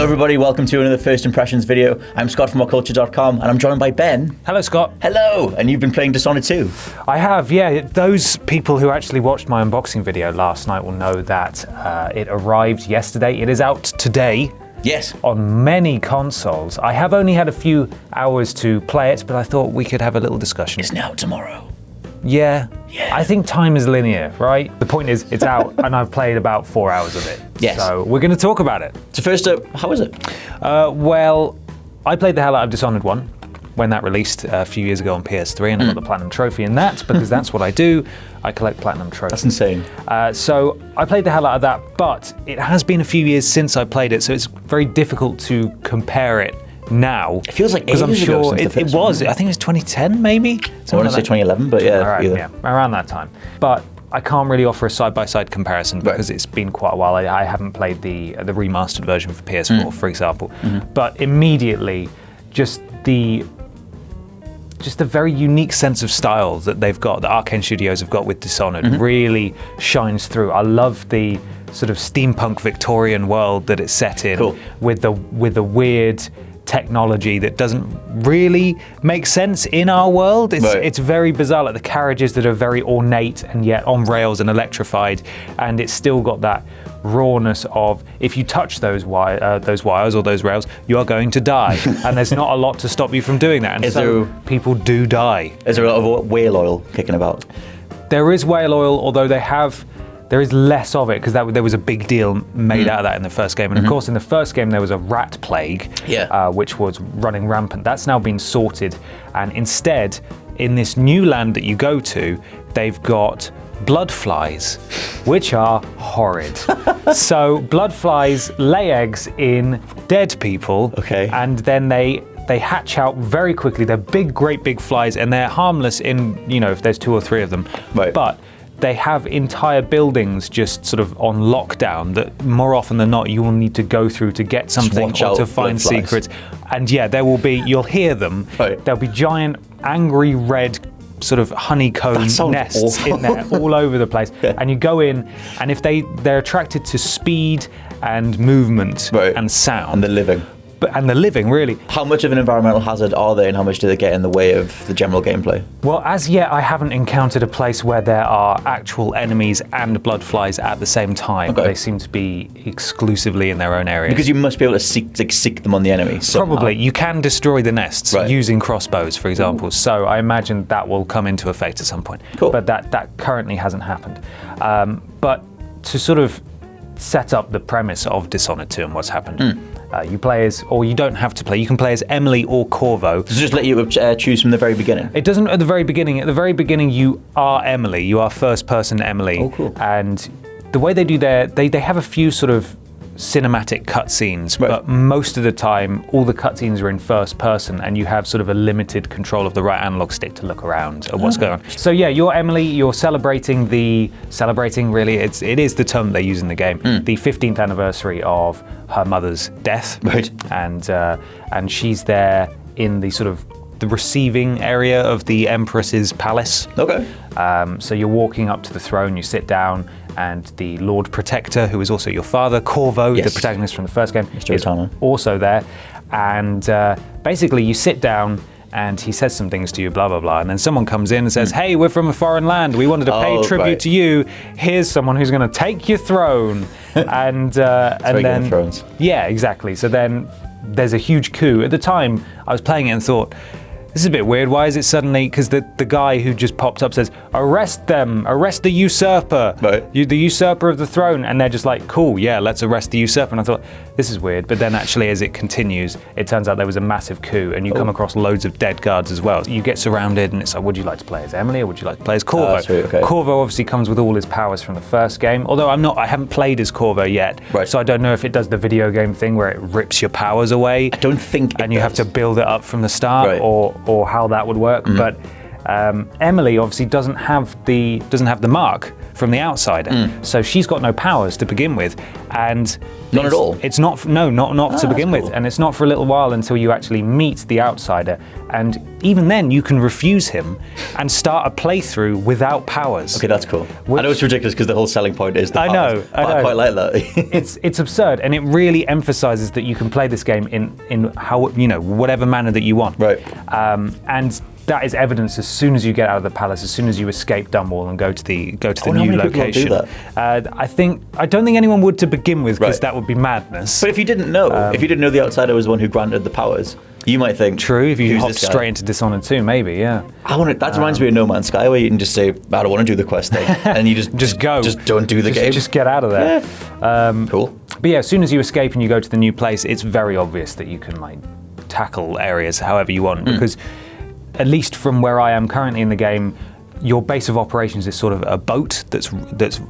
everybody, welcome to another First Impressions video. I'm Scott from WhatCulture.com and I'm joined by Ben. Hello, Scott. Hello, and you've been playing Dishonored 2. I have, yeah. Those people who actually watched my unboxing video last night will know that it arrived yesterday. It is out today. Yes. On many consoles. I have only had a few hours to play it, but I thought we could have a little discussion. It's now tomorrow. Yeah. I think time is linear, right? The point is, it's out and I've played about 4 hours of it. Yes. So we're going to talk about it. So first up, how was it? Well, I played the hell out of Dishonored 1 when that released a few years ago on PS3, and I got the Platinum Trophy in that because that's what I do. I collect Platinum Trophies. That's insane. So I played the hell out of that, but it has been a few years since I played it, so it's very difficult to compare it now. It feels like ages I'm sure ago since the it first was. one. I think it was 2010, maybe? I want to say 2011, but yeah. All right, yeah, around that time. But I can't really offer a side-by-side comparison because it's been quite a while. I haven't played the remastered version for PS4, for example. But immediately, just the very unique sense of style that they've got, that Arcane Studios have got with Dishonored, really shines through. I love the sort of steampunk Victorian world that it's set in, with the weird technology that doesn't really make sense in our world. It's very bizarre, like the carriages that are very ornate and yet on rails and electrified, and it's still got that rawness of, if you touch those wires or those rails, you are going to die, and there's not a lot to stop you from doing that, and people do die. Is there a lot of whale oil kicking about? There is whale oil, although there is less of it because there was a big deal made out of that in the first game. And of course, in the first game, there was a rat plague, which was running rampant. That's now been sorted. And instead, in this new land that you go to, they've got blood flies, which are horrid. So blood flies lay eggs in dead people. And then they hatch out very quickly. They're great big flies, and they're harmless in, if there's 2 or 3 of them. But they have entire buildings just sort of on lockdown that more often than not you will need to go through to get something or to find secrets. And you'll hear them. There'll be giant angry red sort of honeycomb nests in there all over the place. And you go in, and if they're attracted to speed and movement and sound. And the living. And the living, really. How much of an environmental hazard are they, and how much do they get in the way of the general gameplay? Well, as yet, I haven't encountered a place where there are actual enemies and blood flies at the same time. They seem to be exclusively in their own area. Because you must be able to seek them on the enemy. Probably. You can destroy the nests using crossbows, for example. So I imagine that will come into effect at some point. But that currently hasn't happened. But to sort of set up the premise of Dishonored 2 and what's happened. You play as, or you don't have to play, you can play as Emily or Corvo. Does it just let you choose from the very beginning? It doesn't at the very beginning. At the very beginning, you are Emily. You are first person Emily. Oh, cool. And the way they do they have a few sort of cinematic cutscenes, but most of the time, all the cutscenes are in first person, and you have sort of a limited control of the right analog stick to look around at what's going on. So yeah, you're Emily. You're celebrating really. It is the term they use in the game. The 15th anniversary of her mother's death, and she's there in the sort of the receiving area of the Empress's palace. So you're walking up to the throne. You sit down. And the Lord Protector, who is also your father, Corvo, the protagonist from the first game, is also there. And basically, you sit down, and he says some things to you, blah, blah, blah. And then someone comes in and says, hey, we're from a foreign land. We wanted to pay tribute to you. Here's someone who's going to take your throne. And then, Game of Thrones. Yeah, exactly. So then there's a huge coup. At the time, I was playing it and thought, this is a bit weird. Why is it suddenly, because the guy who just pops up says, arrest them, arrest the usurper, the usurper of the throne. And they're just like, cool, yeah, let's arrest the usurper. And I thought, this is weird. But then actually, as it continues, it turns out there was a massive coup, and you come across loads of dead guards as well. You get surrounded, and it's like, would you like to play as Emily, or would you like to play as Corvo? Corvo obviously comes with all his powers from the first game, although I haven't played as Corvo yet, so I don't know if it does the video game thing where it rips your powers away. I don't think it and you have to build it up from the start, or how that would work. But Emily obviously doesn't have the mark from the outsider, so she's got no powers to begin with, and none at all. It's not to begin with, and it's not for a little while until you actually meet the outsider, And even then, you can refuse him and start a playthrough without powers. Okay, that's cool. I know it's ridiculous because the whole selling point is the powers. I know. I quite like that. It's absurd, and it really emphasizes that you can play this game in how, whatever manner that you want. Right. And that is evidence as soon as you get out of the palace, as soon as you escape Dunwall and go to the new location. Do that? I don't think anyone would to begin with, because that would be madness. But if you didn't know, the outsider was the one who granted the powers, you might think. True, if you hop straight into Dishonored 2, maybe, yeah. That reminds me of No Man's Sky, where you can just say, I don't want to do the quest thing, and you just go. Just don't do the game. Just get out of there. Yeah. Cool. But yeah, as soon as you escape and you go to the new place, it's very obvious that you can tackle areas however you want, because at least from where I am currently in the game, your base of operations is sort of a boat that's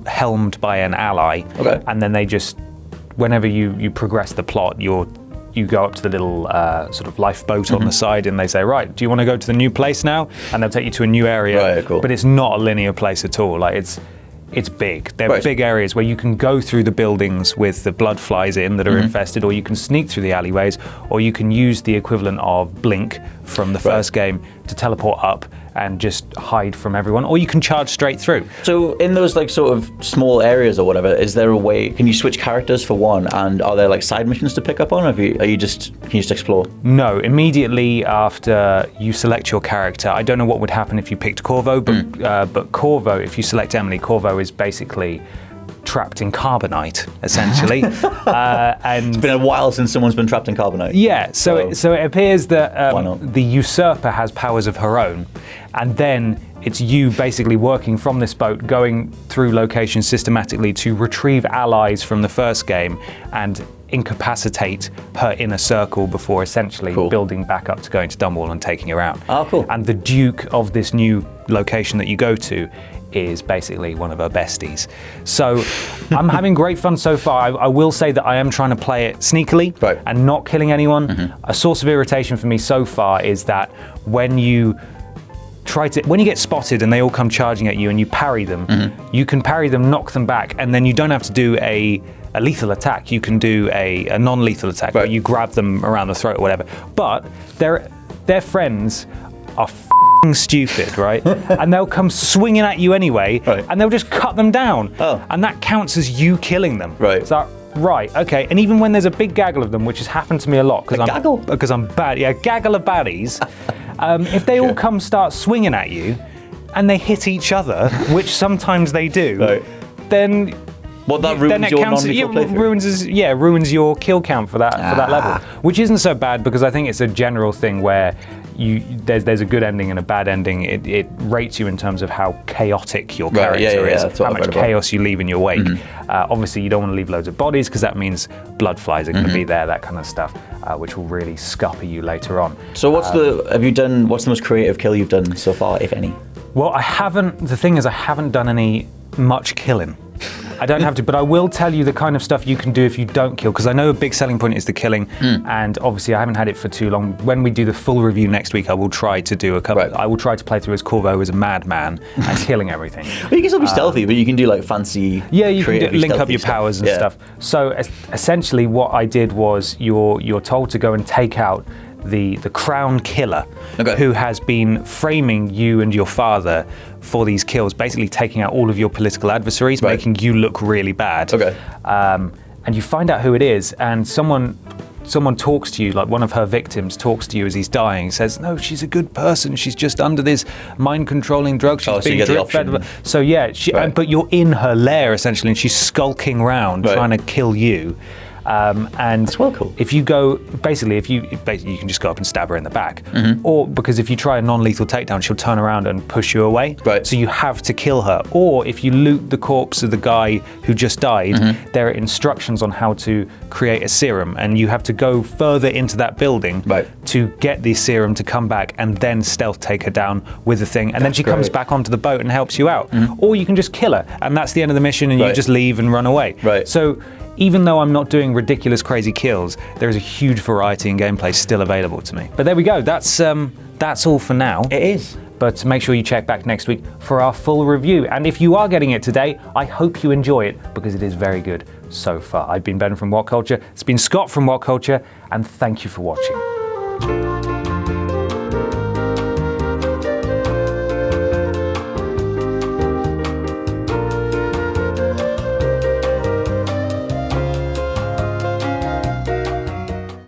helmed by an ally, and then they just, whenever you progress the plot, you go up to the little sort of lifeboat on the side, and they say, right, do you want to go to the new place now? And they'll take you to a new area. Right, cool. But it's not a linear place at all. It's big. They're big areas where you can go through the buildings with the blood flies in that are infested, or you can sneak through the alleyways, or you can use the equivalent of Blink from the first game to teleport up and just hide from everyone, or you can charge straight through. So in those sort of small areas or whatever, is there a way, can you switch characters for one, and are there side missions to pick up on, or can you just explore? No, immediately after you select your character, I don't know what would happen if you picked Corvo, but Corvo, if you select Emily, Corvo is basically trapped in carbonite, essentially. And it's been a while since someone's been trapped in carbonite. Yeah, so it appears that the usurper has powers of her own, and then it's you basically working from this boat, going through locations systematically to retrieve allies from the first game and incapacitate her inner circle before essentially building back up to going to Dunwall and taking her out. Oh, cool. And the Duke of this new location that you go to is basically one of her besties. So I'm having great fun so far. I will say that I am trying to play it sneakily and not killing anyone. A source of irritation for me so far is that when you get spotted and they all come charging at you and you parry them, you can parry them, knock them back, and then you don't have to do a lethal attack. You can do a non-lethal attack where you grab them around the throat or whatever. But their friends are stupid, right? And they'll come swinging at you anyway, and they'll just cut them down. And that counts as you killing them. So, okay. And even when there's a big gaggle of them, which has happened to me a lot, because I'm bad. Yeah, gaggle of baddies. If they all start swinging at you, and they hit each other, which sometimes they do, then that ruins your non-lethal playthrough? Ruins your kill count for that level, which isn't so bad, because I think it's a general thing where there's a good ending and a bad ending. It rates you in terms of how chaotic your character is, how much chaos you leave in your wake. Obviously, you don't want to leave loads of bodies, because that means blood flies are going to be there, that kind of stuff, which will really scupper you later on. So what's the most creative kill you've done so far, if any? Well, I haven't done any much killing. I don't have to, but I will tell you the kind of stuff you can do if you don't kill, because I know a big selling point is the killing, and obviously I haven't had it for too long. When we do the full review next week, I will try to do I will try to play through as Corvo as a madman and killing everything. But you can still be stealthy, but you can do fancy. Yeah, you can link up your powers and stuff. So essentially, what I did was you're told to go and take out the crown killer, who has been framing you and your father for these kills, basically taking out all of your political adversaries, making you look really bad. And you find out who it is, and someone talks to you, one of her victims talks to you as he's dying, says, no, she's a good person, she's just under this mind-controlling drug, she's being drip-fed. So yeah, but you're in her lair, essentially, and she's skulking around trying to kill you. And that's well cool. If you can just go up and stab her in the back, or because if you try a non-lethal takedown, she'll turn around and push you away. So you have to kill her. Or if you loot the corpse of the guy who just died, there are instructions on how to create a serum, and you have to go further into that building to get the serum to come back, and then stealth take her down with the thing, and then she comes back onto the boat and helps you out. Or you can just kill her, and that's the end of the mission, and you just leave and run away. So even though I'm not doing ridiculous, crazy kills, there is a huge variety in gameplay still available to me. But there we go. That's all for now. It is. But make sure you check back next week for our full review. And if you are getting it today, I hope you enjoy it, because it is very good so far. I've been Ben from What Culture. It's been Scott from What Culture, and thank you for watching.